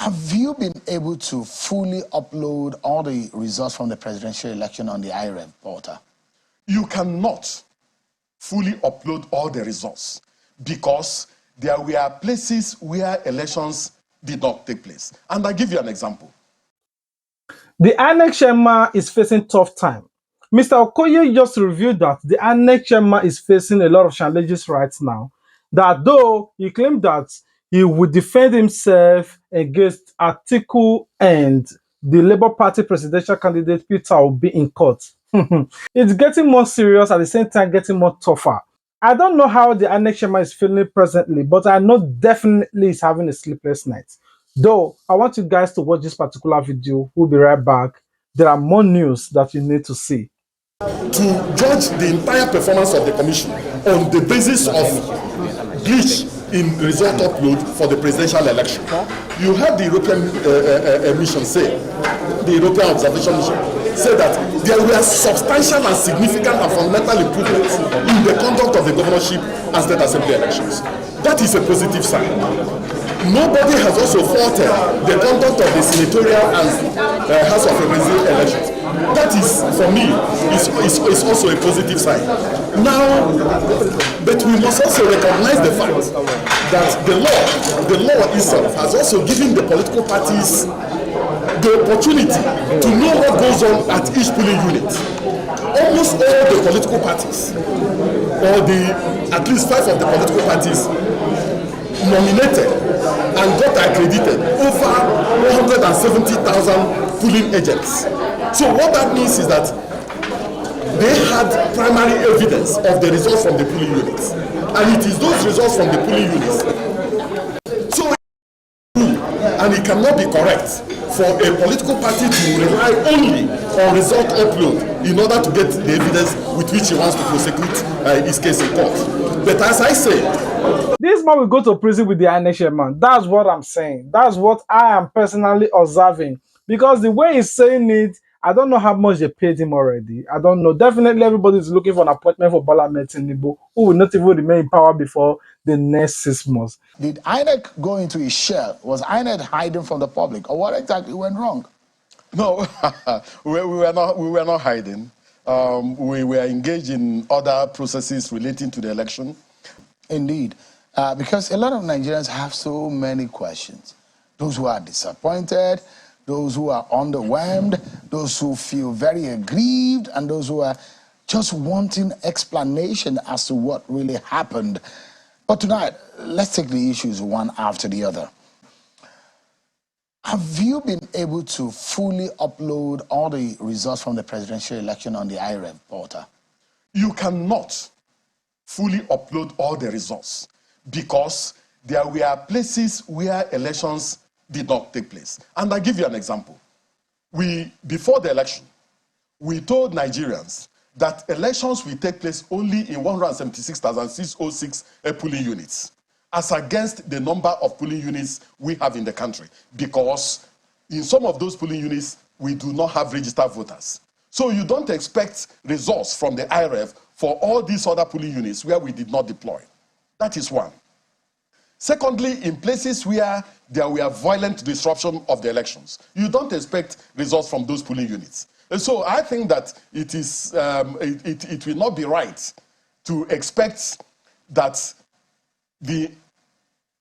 Have you been able to fully upload all the results from the presidential election on the IREV portal? You cannot fully upload all the results because there were places where elections did not take place. And I'll give you an example. The Inec chairman is facing tough time. Mr. Okoye just revealed that the Inec chairman is facing a lot of challenges right now. That though he claimed that he would defend himself against Atiku and the Labour Party presidential candidate Peter Obi in court. It's getting more serious at the same time getting more tougher. I don't know how the Inec chairman is feeling presently, but I know definitely he's having a sleepless night. Though, I want you guys to watch this particular video. We'll be right back. There are more news that you need to see. To judge the entire performance of the commission on the basis of glitch in result upload for the presidential election. You heard the European mission say, the European Observation Mission, say that there were substantial and significant and fundamental improvements in the conduct of the governorship and state assembly elections. That is a positive sign. Nobody has also faulted the conduct of the senatorial and House of Representatives elections. That is, for me, is also a positive sign. Now, but we must also recognize the fact that the law itself has also given the political parties the opportunity to know what goes on at each polling unit. Almost all the political parties, or at least 5 of the political parties, nominated and got accredited over 170,000 polling agents. So what that means is that they had primary evidence of the results from the polling units, and it is those results from the polling units. So, and it cannot be correct for a political party to rely only on result upload in order to get the evidence with which he wants to prosecute his case in court. But as I say, this man will go to prison with the Inec chairman. That's what I'm saying. That's what I am personally observing. Because the way he's saying it, I don't know how much they paid him already. I don't know. Definitely everybody is looking for an appointment for Bola Ahmed Tinubu, who will not even remain in power before the next 6 months. Did Inec go into his shell? Was Inec hiding from the public? Or what exactly went wrong? no, we were not hiding. We were engaged in other processes relating to the election. Indeed. Because a lot of Nigerians have so many questions. Those who are disappointed, those who are underwhelmed, those who feel very aggrieved, and those who are just wanting explanation as to what really happened. But tonight, let's take the issues one after the other. Have you been able to fully upload all the results from the presidential election on the IREV portal? You cannot fully upload all the results because there were places where elections did not take place. And I'll give you an example. Before the election, we told Nigerians that elections will take place only in 176,606 polling units, as against the number of polling units we have in the country, because in some of those polling units, we do not have registered voters. So you don't expect results from the IREV for all these other polling units where we did not deploy. That is one. Secondly, in places where there were violent disruption of the elections, you don't expect results from those polling units. And so I think that it will not be right to expect that the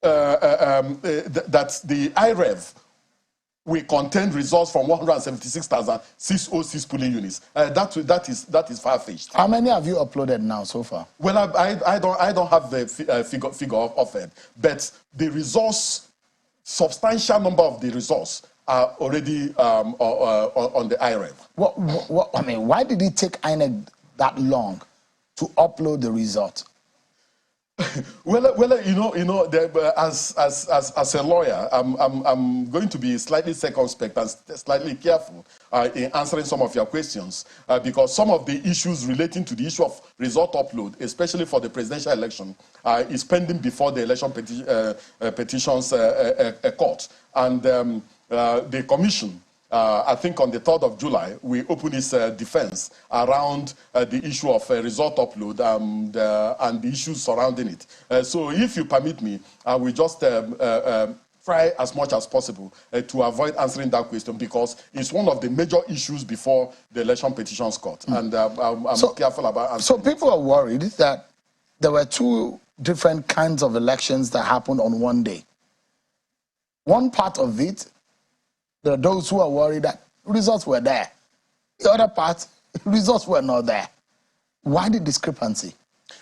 IREV will contain results from 176,606 polling units. That is far-fetched. How many have you uploaded now so far? Well, I don't have the figure of it, but the results, substantial number of the results are already on the IREV. I mean, why did it take INEC that long to upload the result? Well, as a lawyer, I'm going to be slightly circumspect and slightly careful in answering some of your questions because some of the issues relating to the issue of result upload, especially for the presidential election, is pending before the election petitions court, and the commission. I think on the 3rd of July, we opened its defense around the issue of result upload and the issues surrounding it. So if you permit me, I will just try as much as possible to avoid answering that question because it's one of the major issues before the election petitions court. And I'm careful about answering. So people are worried that there were two different kinds of elections that happened on one day. One part of it, there are those who are worried that results were there. The other part, results were not there. Why the discrepancy?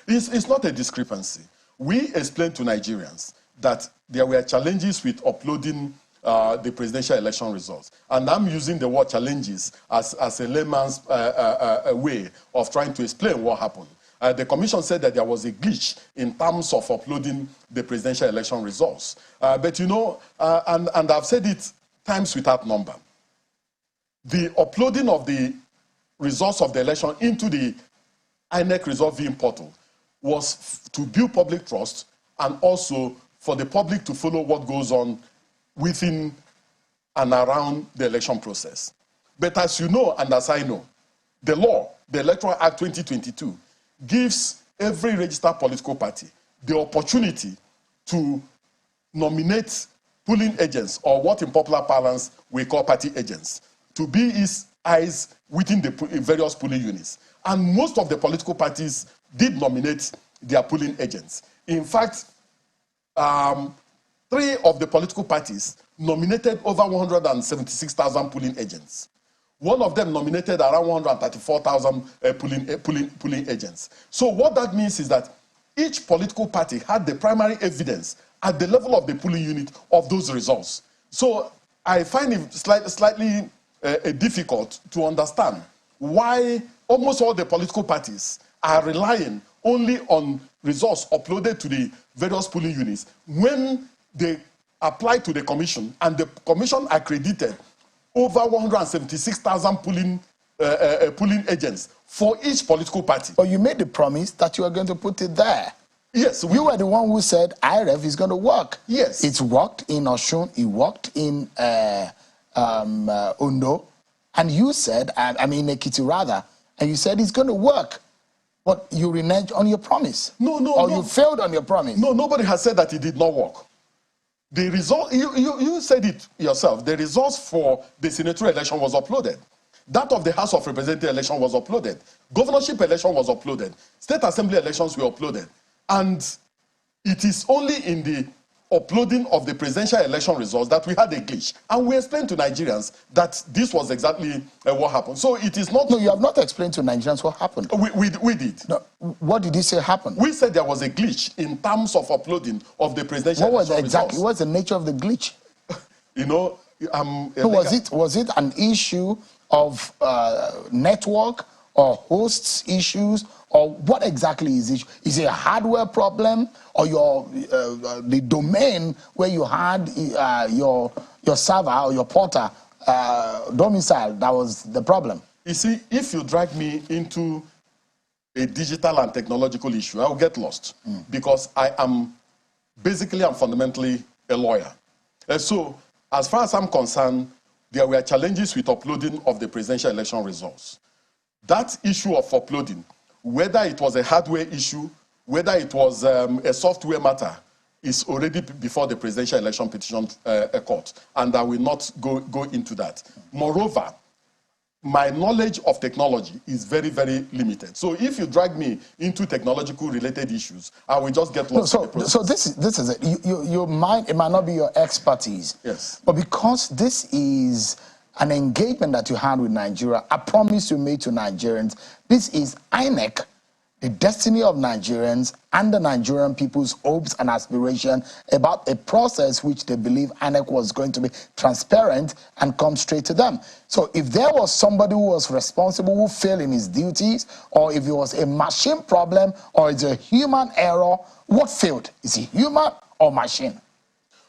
It's not a discrepancy. We explained to Nigerians that there were challenges with uploading the presidential election results. And I'm using the word challenges as a layman's way of trying to explain what happened. The commission said that there was a glitch in terms of uploading the presidential election results. But you know, and I've said it times without number, the uploading of the results of the election into the Inec result viewing portal was to build public trust and also for the public to follow what goes on within and around the election process. But as you know, and as I know, the law, the Electoral Act 2022, gives every registered political party the opportunity to nominate polling agents, or what in popular parlance we call party agents, to be its eyes within the various polling units. And most of the political parties did nominate their polling agents. In fact, 3 of the political parties nominated over 176,000 polling agents. One of them nominated around 134,000 polling agents. So what that means is that each political party had the primary evidence at the level of the polling unit of those results. So I find it slightly difficult to understand why almost all the political parties are relying only on results uploaded to the various polling units when they apply to the commission and the commission accredited over 176,000 polling agents for each political party. But you made the promise that you were going to put it there. Yes. You were the one who said IREF is going to work. Yes. It's worked in Osun, it worked in Ondo, and you said, I mean Ekiti rather, and you said it's going to work. But you reneged on your promise. No. Or you failed on your promise. No, nobody has said that it did not work. The result, you said it yourself, the results for the senatorial election was uploaded. That of the House of Representatives election was uploaded. Governorship election was uploaded. State Assembly elections were uploaded. And it is only in the uploading of the presidential election results that we had a glitch. And we explained to Nigerians that this was exactly what happened. So it is not... No, you have not explained to Nigerians what happened. We did. No, what did you say happened? We said there was a glitch in terms of uploading of the presidential election results. What's the nature of the glitch? You know... was it an issue of network or hosts issues, or what exactly is it? Is it a hardware problem, or the domain where you had your server or your porter domicile that was the problem? You see, if you drag me into a digital and technological issue, I'll get lost because I'm fundamentally a lawyer. So, as far as I'm concerned, there were challenges with uploading of the presidential election results. That issue of uploading, whether it was a hardware issue, whether it was a software matter, is already before the presidential election petition court, and I will not go into that. Moreover, my knowledge of technology is very, very limited. So if you drag me into technological related issues, I will just get lost in the process. So this is it. It might not be your expertise. Yes. But because this is an engagement that you had with Nigeria, a promise you made to Nigerians, this is Inec, the destiny of Nigerians and the Nigerian people's hopes and aspirations about a process which they believe Inec was going to be transparent and come straight to them. So if there was somebody who was responsible who failed in his duties, or if it was a machine problem or it's a human error, what failed? Is it human or machine?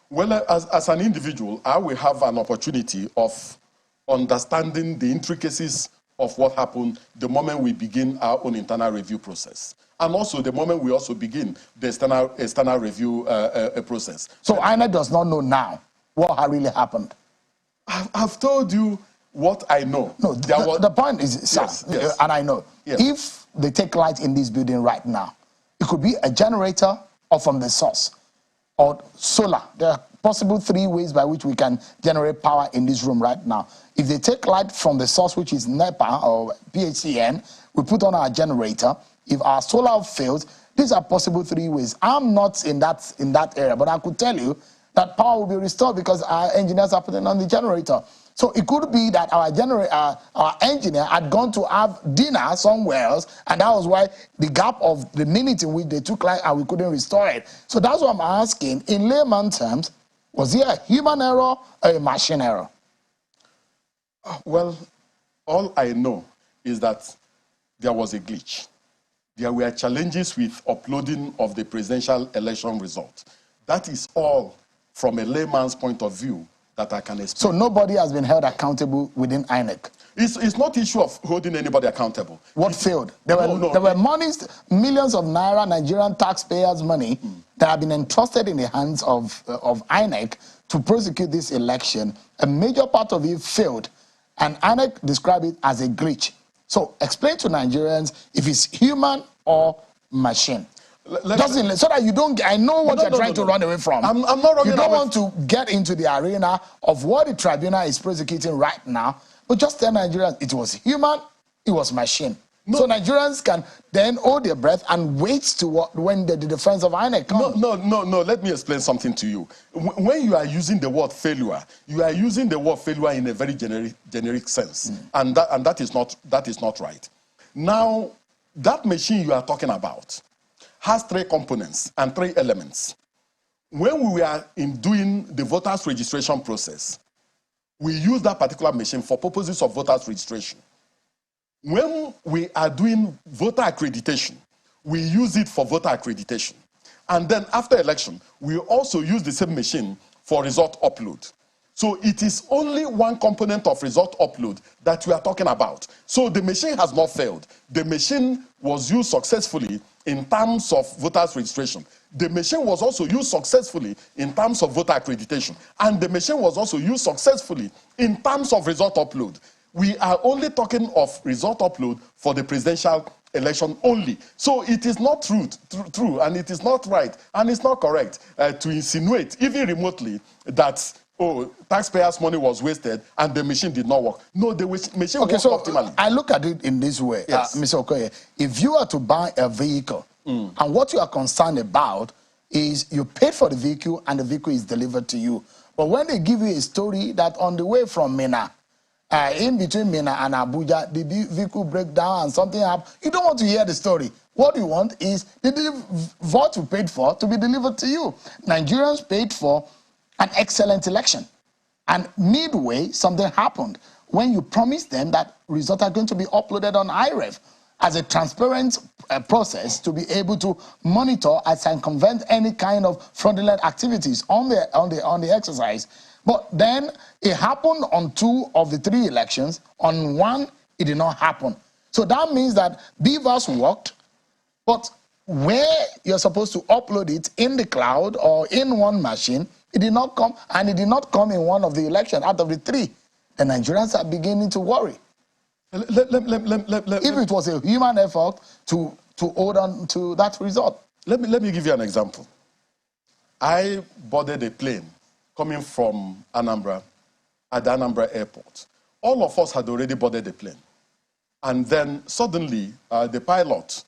Well, as an individual, I will have an opportunity of understanding the intricacies of what happened the moment we begin our own internal review process. And also the moment we also begin the external review process. So INEC does not know now what really happened? I've told you what I know. No, the point is, sir, yes. and I know, yes. If they take light in this building right now, it could be a generator or from the source. or solar. There are possible 3 ways by which we can generate power in this room right now. If they take light from the source, which is NEPA or PHCN, we put on our generator. If our solar fails, these are possible 3 ways. I'm not in that area, but I could tell you that power will be restored because our engineers are putting on the generator. So it could be that our engineer had gone to have dinner somewhere else, and that was why the gap of the minute in which they took light and we couldn't restore it. So that's what I'm asking. In layman terms, was it a human error or a machine error? Well, all I know is that there was a glitch. There were challenges with uploading of the presidential election result. That is all from a layman's point of view that I can explain. So nobody has been held accountable within Inec? It's not issue of holding anybody accountable. What failed? There were monies, millions of naira, Nigerian taxpayers' money that have been entrusted in the hands of Inec to prosecute this election. A major part of it failed, and Inec described it as a glitch. So explain to Nigerians if it's human or machine. So that you don't, I know what you're trying to run away from. I'm not running away. You don't want to get into the arena of what the tribunal is prosecuting right now, but just tell Nigerians it was human, it was machine. No. So Nigerians can then hold their breath and wait to when the defense of INEC comes. No. Let me explain something to you. When you are using the word failure, you are using the word failure in a very generic sense, and that is not right. Now, that machine you are talking about has 3 components and 3 elements. When we were doing the voters registration process, we use that particular machine for purposes of voters registration. When we are doing voter accreditation, we use it for voter accreditation. And then after election, we also use the same machine for result upload. So it is only one component of result upload that we are talking about. So the machine has not failed. The machine was used successfully in terms of voters registration. The machine was also used successfully in terms of voter accreditation. And the machine was also used successfully in terms of result upload. We are only talking of result upload for the presidential election only. So it is not true, and it is not right, and it's not correct to insinuate, even remotely, that taxpayers' money was wasted and the machine did not work. No, the machine worked optimally. I look at it in this way, yes. Mr. Okoye. If you are to buy a vehicle, and what you are concerned about is you paid for the vehicle and the vehicle is delivered to you. But when they give you a story that on the way from Mina, in between Mina and Abuja, the vehicle break down and something happened, you don't want to hear the story. What you want is what you paid for to be delivered to you. Nigerians paid for an excellent election. And midway, something happened when you promised them that results are going to be uploaded on IREV as a transparent process to be able to monitor and circumvent any kind of fraudulent activities on the exercise. But then it happened on 2 of the 3 elections. On 1, it did not happen. So that means that Beavers worked, but where you're supposed to upload it in the cloud or in one machine, it did not come, and it did not come in one of the elections out of the 3. The Nigerians are beginning to worry. If it was a human effort to hold on to that result. Let me give you an example. I boarded a plane coming from Anambra at the Anambra airport. All of us had already boarded the plane. And then suddenly, the pilot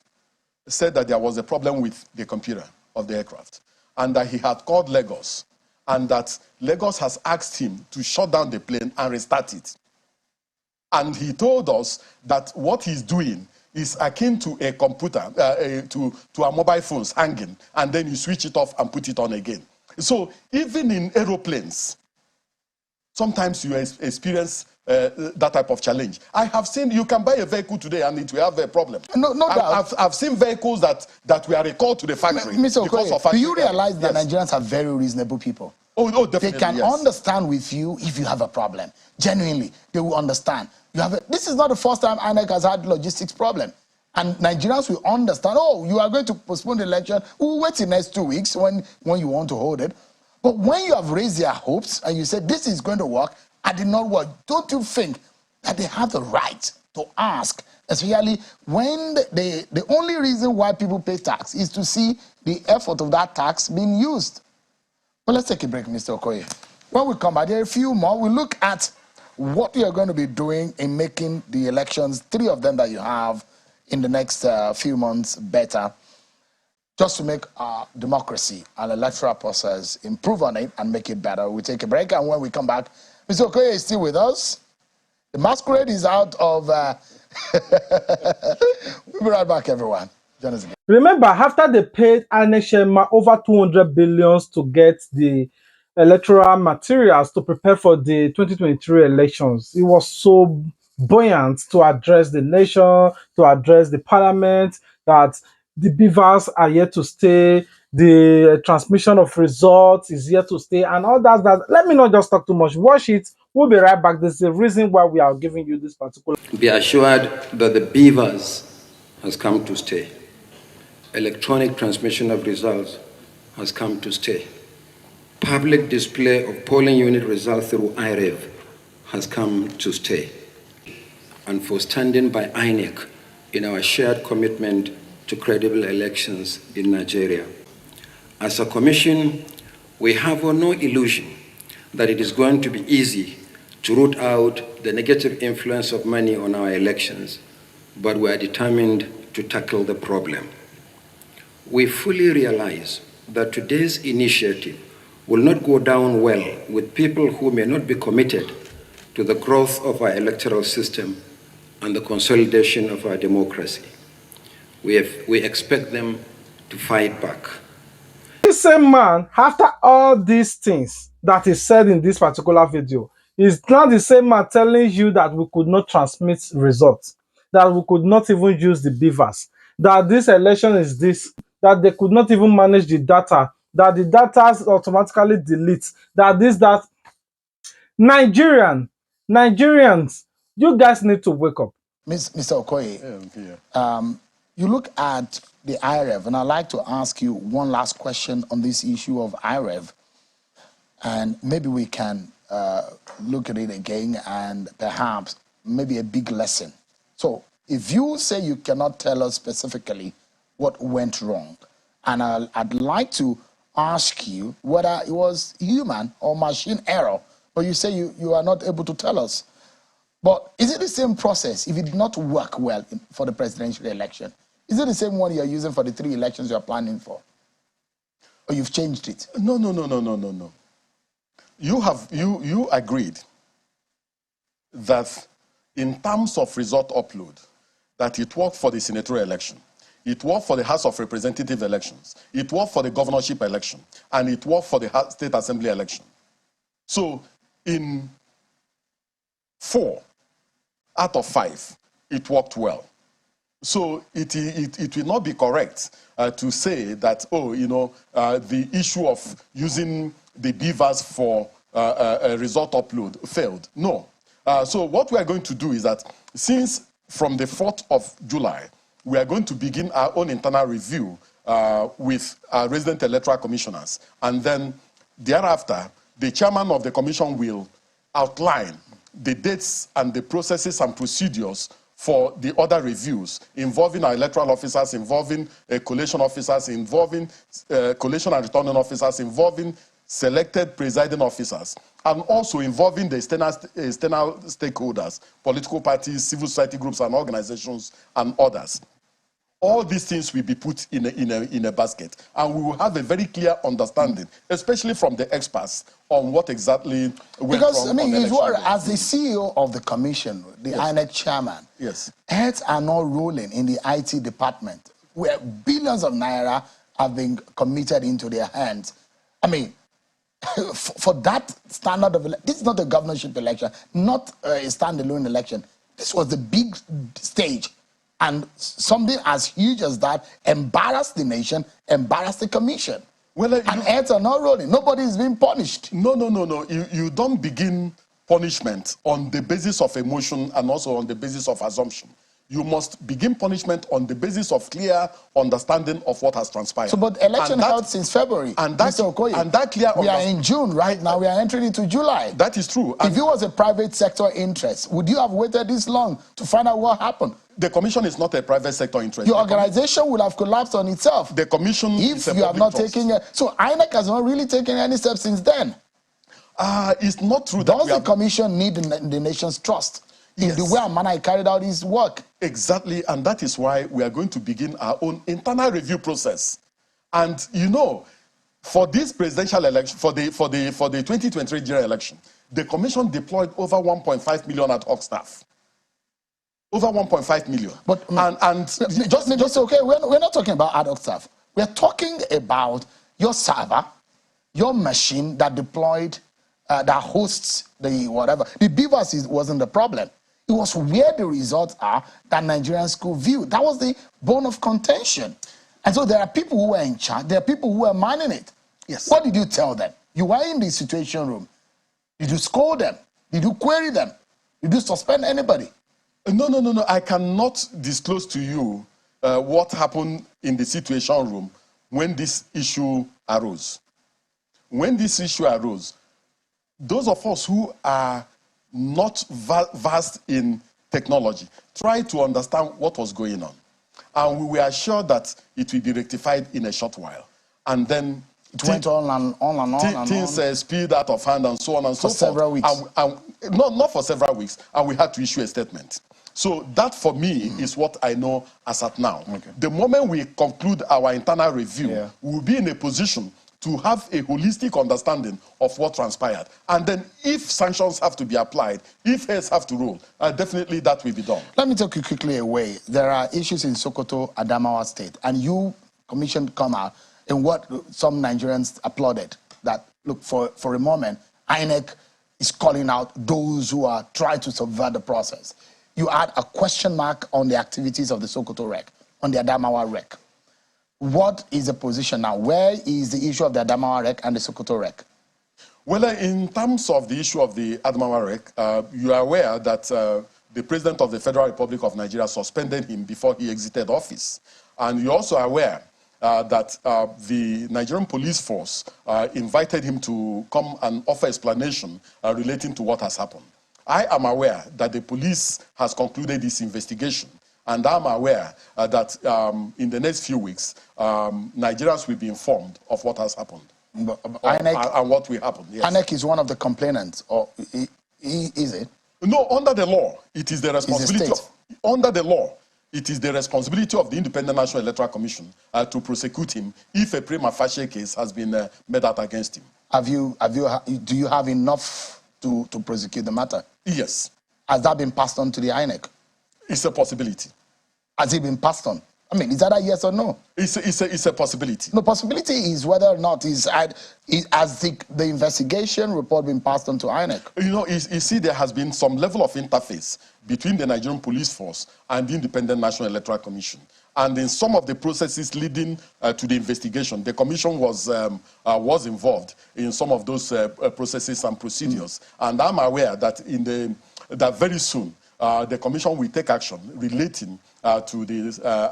said that there was a problem with the computer of the aircraft and that he had called Lagos and that Lagos has asked him to shut down the plane and restart it. And he told us that what he's doing is akin to a computer, to our mobile phones hanging, and then you switch it off and put it on again. So even in aeroplanes, sometimes you experience that type of challenge. I have seen, you can buy a vehicle today and it will have a problem. No doubt. I've seen vehicles that were recalled to the factory. Mr. Okoye, do you realize that Nigerians are very reasonable people? Oh, definitely. They can understand with you if you have a problem. Genuinely, they will understand. This is not the first time INEC has had logistics problem. And Nigerians will understand, you are going to postpone the election. We'll wait the next 2 weeks when you want to hold it. But when you have raised their hopes and you say, this is going to work, and did not work, don't you think that they have the right to ask, especially when the only reason why people pay tax is to see the effort of that tax being used? Well, let's take a break, Mr. Okoye. When we come back, there are a few more. We look at what you're going to be doing in making the elections, 3 of them that you have in the next few months, better, just to make our democracy and electoral process improve on it and make it better. We take a break, and when we come back, Mr. Okoye is still with us. The masquerade is out of... We'll be right back, everyone. Join us again. Remember, after they paid Inec over 200 billion to get the electoral materials to prepare for the 2023 elections, it was so buoyant to address the nation, to address the parliament, that the beavers are here to stay, the transmission of results is here to stay, and all that. Let me not just talk too much. Watch it. We'll be right back. This is the reason why we are giving you this particular. Be assured that the beavers has come to stay. Electronic transmission of results has come to stay. Public display of polling unit results through IREV has come to stay. And for standing by Inec in our shared commitment to credible elections in Nigeria. As a commission, we have no illusion that it is going to be easy to root out the negative influence of money on our elections, but we are determined to tackle the problem. We fully realize that today's initiative will not go down well with people who may not be committed to the growth of our electoral system and the consolidation of our democracy. We expect them to fight back. This same man, after all these things that is said in this particular video, is now the same man telling you that we could not transmit results, that we could not even use the beavers, that this election is this, that they could not even manage the data, that the data automatically deletes, that this, that. Nigerians, you guys need to wake up. Mr. Okoye, you look at the IREV, and I'd like to ask you one last question on this issue of IREV, and maybe we can look at it again and perhaps maybe a big lesson. So if you say you cannot tell us specifically what went wrong, and I'd like to ask you whether it was human or machine error, but you say you are not able to tell us. But is it the same process if it did not work well for the presidential election? Is it the same one you're using for the 3 elections you're planning for? Or you've changed it? No. You agreed that in terms of result upload, that it worked for the senatorial election, it worked for the House of Representative elections, it worked for the governorship election, and it worked for the State Assembly election. So in 4 out of 5, it worked well. So it will not be correct to say that, the issue of using the beavers for a result upload failed. No. So what we are going to do is that since from the 4th of July, we are going to begin our own internal review with our resident electoral commissioners. And then thereafter, the chairman of the commission will outline the dates and the processes and procedures for the other reviews involving our electoral officers, involving collation officers, involving collation and returning officers, involving selected presiding officers, and also involving the external stakeholders, political parties, civil society groups and organizations, and others. All these things will be put in a basket, and we will have a very clear understanding, especially from the experts, on what exactly went because, wrong. I mean, as the CEO of the commission, the Inec chairman, heads are not rolling in the IT department, where billions of naira have been committed into their hands. I mean, for that standard of election, this is not a governorship election, not a standalone election. This was the big stage. And something as huge as that embarrassed the nation, embarrassed the commission. Well, and heads are not rolling. Nobody is being punished. No. You don't begin punishment on the basis of emotion and also on the basis of assumption. You must begin punishment on the basis of clear understanding of what has transpired. So, but election held since February. And that, Mr. Okoye, and that clear we are in June right now. We are entering into July. That is true. If it was a private sector interest, would you have waited this long to find out what happened? The commission is not a private sector interest. Your organization would have collapsed on itself. The commission if you have not taken it. So INEC has not really taken any steps since then. It's not true. Does the commission need the nation's trust in the way and manner he carried out his work? Exactly, and that is why we are going to begin our own internal review process. And you know, for this presidential election, for the 2023 general election, the commission deployed over 1.5 million ad hoc staff. Over 1.5 million. But just okay, we're not talking about ad hoc staff. We're talking about your server, your machine that deployed, that hosts the whatever. The beavers wasn't the problem. It was where the results are that Nigerians could view. That was the bone of contention. And so there are people who were in charge. There are people who were manning it. Yes. What did you tell them? You were in the situation room. Did you scold them? Did you query them? Did you suspend anybody? No. I cannot disclose to you what happened in the situation room when this issue arose. When this issue arose, those of us who are not vast in technology tried to understand what was going on. And we were sure that it will be rectified in a short while. And then it went on and on. Things spilled out of hand and so on and so forth. For several weeks. Not for several weeks. And we had to issue a statement. So that, for me, is what I know as at now. Okay. The moment we conclude our internal review, we will be in a position to have a holistic understanding of what transpired. And then if sanctions have to be applied, if heads have to roll, definitely that will be done. Let me take you quickly away. There are issues in Sokoto, Adamawa State, and you commissioned come out in what some Nigerians applauded, that, look, for a moment, INEC is calling out those who are trying to subvert the process. You add a question mark on the activities of the Sokoto wreck, on the Adamawa wreck. What is the position now? Where is the issue of the Adamawa wreck and the Sokoto wreck? Well, in terms of the issue of the Adamawa wreck, you are aware that the President of the Federal Republic of Nigeria suspended him before he exited office. And you're also aware that the Nigerian police force invited him to come and offer explanation relating to what has happened. I am aware that the police has concluded this investigation, and I'm aware that in the next few weeks, Nigerians will be informed of what has happened and what will happen. Yes. INEC is one of the complainants, or is it? No, under the law, it is the responsibility under the law, it is the responsibility of the Independent National Electoral Commission to prosecute him if a prima facie case has been made out against him. Do you have enough to prosecute the matter? Yes. Has that been passed on to the INEC? It's a possibility. Has it been passed on? I mean, is that a yes or no? It's a possibility. No, possibility is whether or not has the investigation report been passed on to INEC? You know, you see, there has been some level of interface between the Nigerian police force and the Independent National Electoral Commission. And in some of the processes leading to the investigation, the commission was involved in some of those processes and procedures. And I'm aware that that very soon the commission will take action relating to the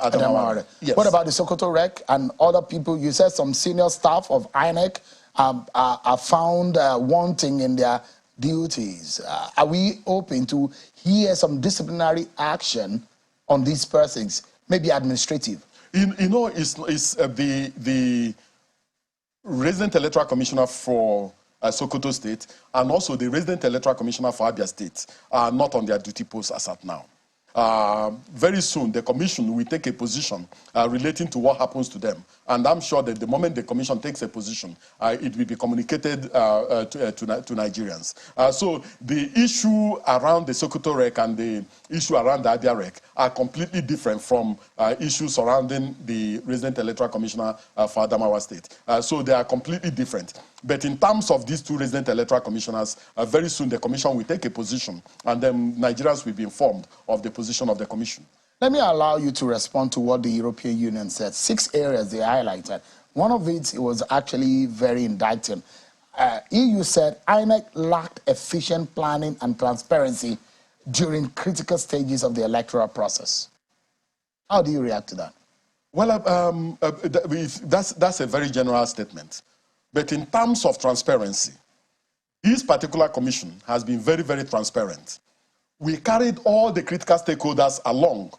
Adamawa. Yes. What about the Sokoto wreck and other people? You said some senior staff of INEC are found wanting in their duties. Are we open to hear some disciplinary action on these persons? Maybe administrative. You know, it's the resident electoral commissioner for Sokoto State and also the resident electoral commissioner for Abia State are not on their duty posts as at now. Very soon, the commission will take a position relating to what happens to them. And I'm sure that the moment the commission takes a position, it will be communicated to Nigerians. So the issue around the Sokoto wreck and the issue around the Abia wreck are completely different from issues surrounding the resident electoral commissioner for Adamawa State. So they are completely different. But in terms of these two resident electoral commissioners, very soon the commission will take a position, and then Nigerians will be informed of the position of the commission. Let me allow you to respond to what the European Union said. 6 areas they highlighted. One of it was actually very indicting. EU said INEC lacked efficient planning and transparency during critical stages of the electoral process. How do you react to that? Well, that's a very general statement. But in terms of transparency, this particular commission has been very, very transparent. We carried all the critical stakeholders along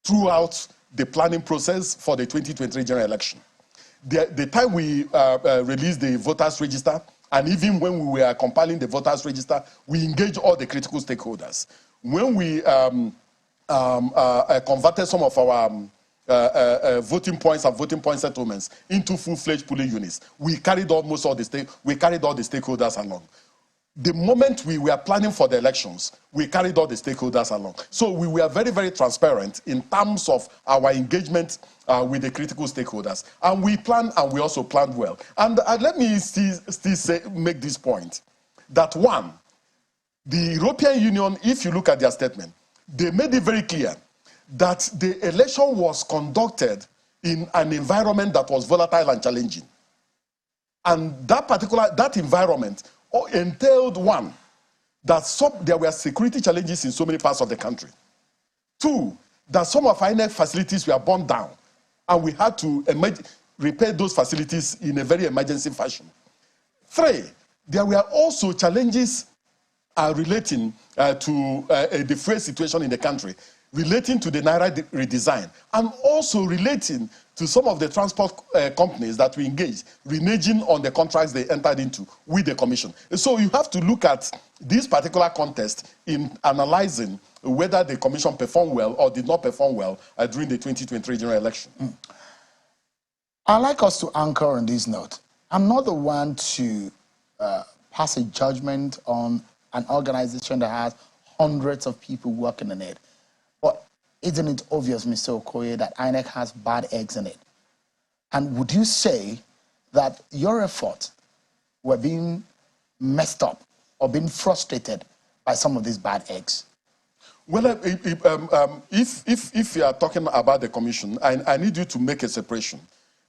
throughout the planning process for the 2023 general election. The time we released the voters register, and even when we were compiling the voters register, we engaged all the critical stakeholders. When we converted some of our voting points and voting point settlements into full-fledged polling units, we carried almost all the stakeholders along. The moment we were planning for the elections, we carried all the stakeholders along. So we were very, very transparent in terms of our engagement with the critical stakeholders. And we planned, and we also planned well. And let me make this point, that one, the European Union, if you look at their statement, they made it very clear that the election was conducted in an environment that was volatile and challenging. And that environment entailed, one, that there were security challenges in so many parts of the country. Two, that some of our Inec facilities were burned down, and we had to repair those facilities in a very emergency fashion. Three, there were also challenges relating to the freight situation in the country, relating to the Naira redesign, and also relating to some of the transport companies that we engaged, reneging on the contracts they entered into with the commission. So you have to look at this particular contest in analyzing whether the commission performed well or did not perform well during the 2023 general election. I'd like us to anchor on this note. I'm not the one to pass a judgment on an organization that has hundreds of people working in it. But isn't it obvious, Mr. Okoye, that Inec has bad eggs in it? And would you say that your efforts were being messed up or being frustrated by some of these bad eggs? Well, if you are talking about the commission, I need you to make a separation.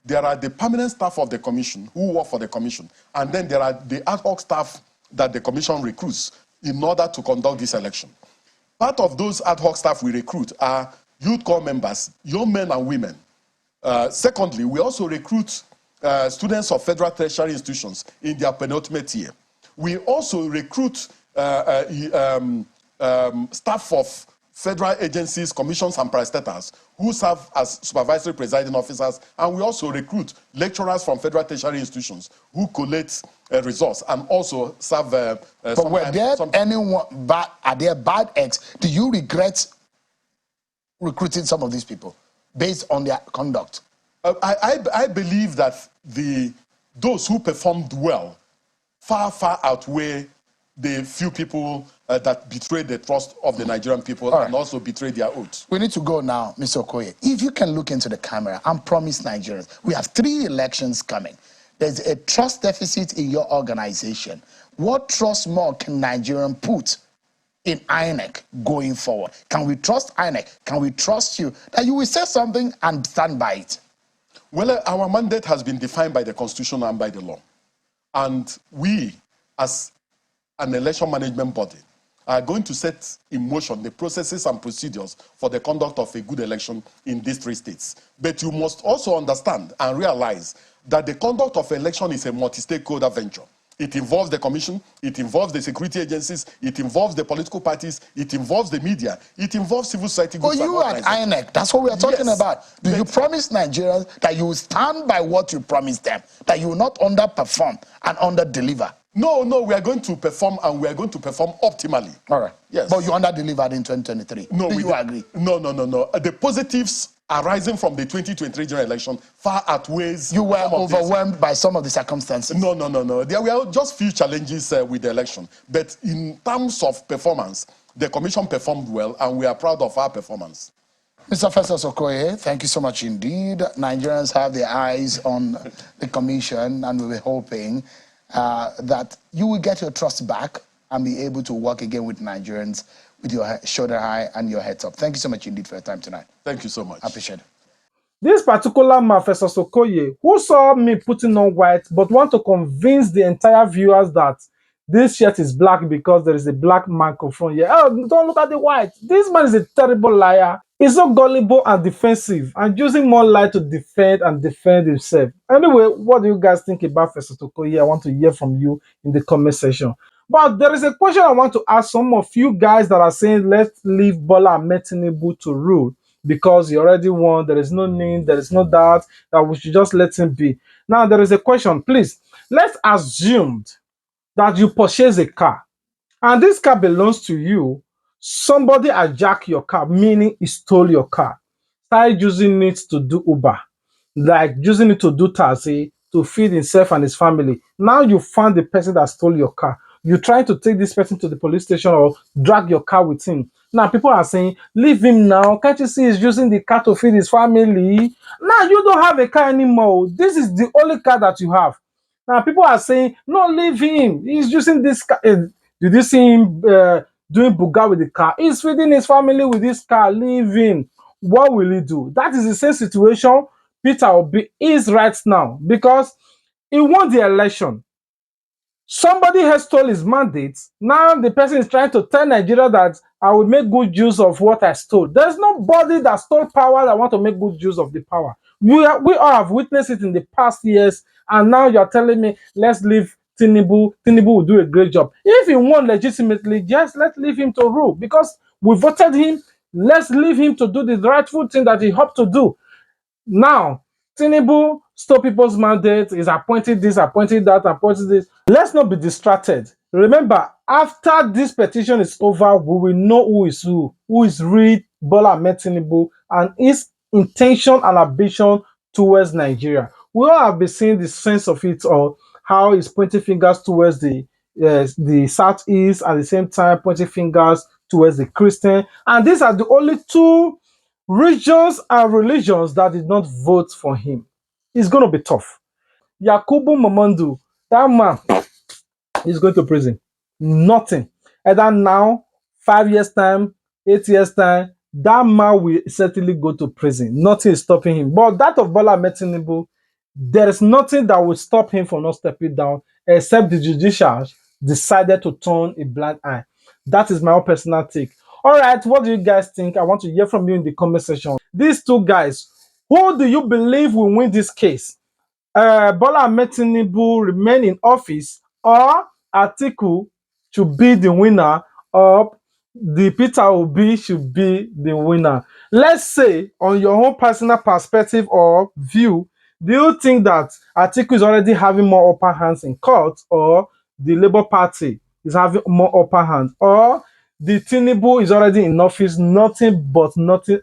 There are the permanent staff of the commission who work for the commission, and then there are the ad hoc staff that the commission recruits in order to conduct this election. Part of those ad hoc staff we recruit are youth corps members, young men and women. Secondly, we also recruit students of federal tertiary institutions in their penultimate year. We also recruit staff of federal agencies, commissions, and parastatals who serve as supervisory presiding officers, and we also recruit lecturers from federal tertiary institutions who collate results and also serve. But were there are there bad eggs? Do you regret recruiting some of these people based on their conduct? I believe that those who performed well far outweigh the few people that betrayed the trust of the Nigerian people and also betrayed their oaths. We need to go now, Mr. Okoye. If you can look into the camera and promise Nigerians, we have 3 elections coming. There's a trust deficit in your organization. What trust more can Nigerians put in Inec going forward? Can we trust Inec? Can we trust you that you will say something and stand by it? Well, our mandate has been defined by the Constitution and by the law. And we, as an election management body, are going to set in motion the processes and procedures for the conduct of a good election in these 3 states. But you must also understand and realize that the conduct of election is a multi-stakeholder venture. It involves the commission, it involves the security agencies, it involves the political parties, it involves the media, it involves civil society groups. Oh, you at Inec, that's what we are talking about. Do you promise Nigerians that you will stand by what you promised them, that you will not underperform and under-deliver? No, we are going to perform, and we are going to perform optimally. All right. Yes. But you under-delivered in 2023. No, Do you agree? No. The positives arising from the 2023 general election far outweighs. You were overwhelmed by some of the circumstances. No. There were just few challenges with the election. But in terms of performance, the commission performed well, and we are proud of our performance. Mr. Festus Okoye, thank you so much indeed. Nigerians have their eyes on the commission, and we were hoping that you will get your trust back and be able to work again with Nigerians with your shoulder high and your heads up. Thank you so much indeed for your time tonight. Thank you so much. I appreciate it. This particular man, Festus Okoye, who saw me putting on white but want to convince the entire viewers that This shirt is black because there is a black microphone here. Oh, don't look at the white. This man is a terrible liar. He's so gullible and defensive and using more lie to defend himself. Anyway, what do you guys think about Festus Okoye? I want to hear from you in the comment section. But there is a question I want to ask some of you guys that are saying, let's leave Bola Ahmed Tinubu to rule because he already won. There is no need, there is no doubt that we should just let him be. Now, there is a question. Please, let's assume that you purchase a car and this car belongs to you. Somebody hijacked your car, meaning he stole your car. Started using it to do Uber, like using it to do taxi, to feed himself and his family. Now you found the person that stole your car. You try to take this person to the police station or drag your car with him. Now people are saying, leave him now. Can't you see he's using the car to feed his family? Now you don't have a car anymore. This is the only car that you have. Now people are saying, no, leave him. He's using this car. Did you see him doing buga with the car? He's feeding his family with this car. Leave him. What will he do? That is the same situation Peter Obi is right now because he won the election. Somebody has stole his mandate. Now the person is trying to tell Nigeria that I will make good use of what I stole. There's nobody that stole power that want to make good use of the power. We all have witnessed it in the past years, and now you're telling me let's leave Tinubu. Tinubu will do a great job. If he won legitimately, just let's leave him to rule because we voted him. Let's leave him to do the rightful thing that he hoped to do. Now, Tinubu stole people's mandate, is appointed this, appointed that, appointed this. Let's not be distracted. Remember, after this petition is over, we will know who is real Bola Ahmed Tinubu and his intention and ambition towards Nigeria. We all have been seeing the sense of it all, how he's pointing fingers towards the southeast, at the same time pointing fingers towards the Christian. And these are the only two regions and religions that did not vote for him. It's going to be tough. Yakubu Mamandu, that man is going to prison. Nothing. Either now, 5 years' time, 8 years' time, that man will certainly go to prison. Nothing is stopping him. But that of Bola Ahmed Tinubu, there is nothing that will stop him from not stepping down except the judicial decided to turn a blind eye. That is my own personal take. All right, what do you guys think? I want to hear from you in the comment section. These two guys, who do you believe will win this case? Bola Ahmed Tinubu remain in office, or Atiku should be the winner, or the Peter Obi should be the winner? Let's say, on your own personal perspective or view, do you think that Atiku is already having more upper hands in court, or the Labour Party is having more upper hands, or the Tinubu is already in office, nothing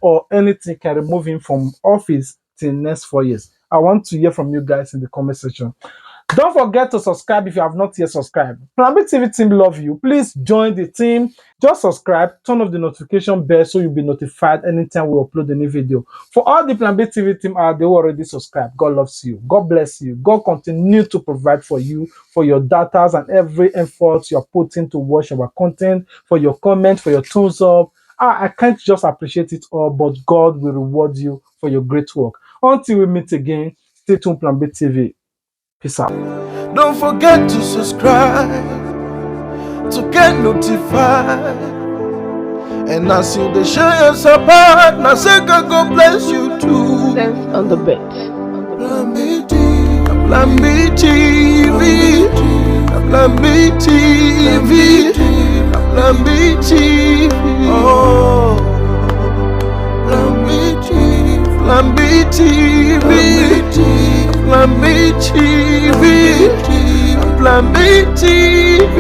or anything can remove him from office till next 4 years? I want to hear from you guys in the comment section. Don't forget to subscribe if you have not yet subscribed. Plan B TV team love you. Please join the team. Just subscribe, turn off the notification bell so you'll be notified anytime we upload a new video. For all the Plan B TV team out there who already subscribed, God loves you. God bless you. God continue to provide for you, for your data and every effort you're putting to watch our content, for your comments, for your thumbs up. I can't just appreciate it all, but God will reward you for your great work. Until we meet again, stay tuned, Plan B TV. Peace out. Don't forget to subscribe to get notified. And as you share your support, now say God bless you too. Sense on the bed. Plan B TV, Plan B TV, Plan B TV, Plan B TV. Oh, Plan B TV, Plan B TV, Plan B TV, Plan B TV.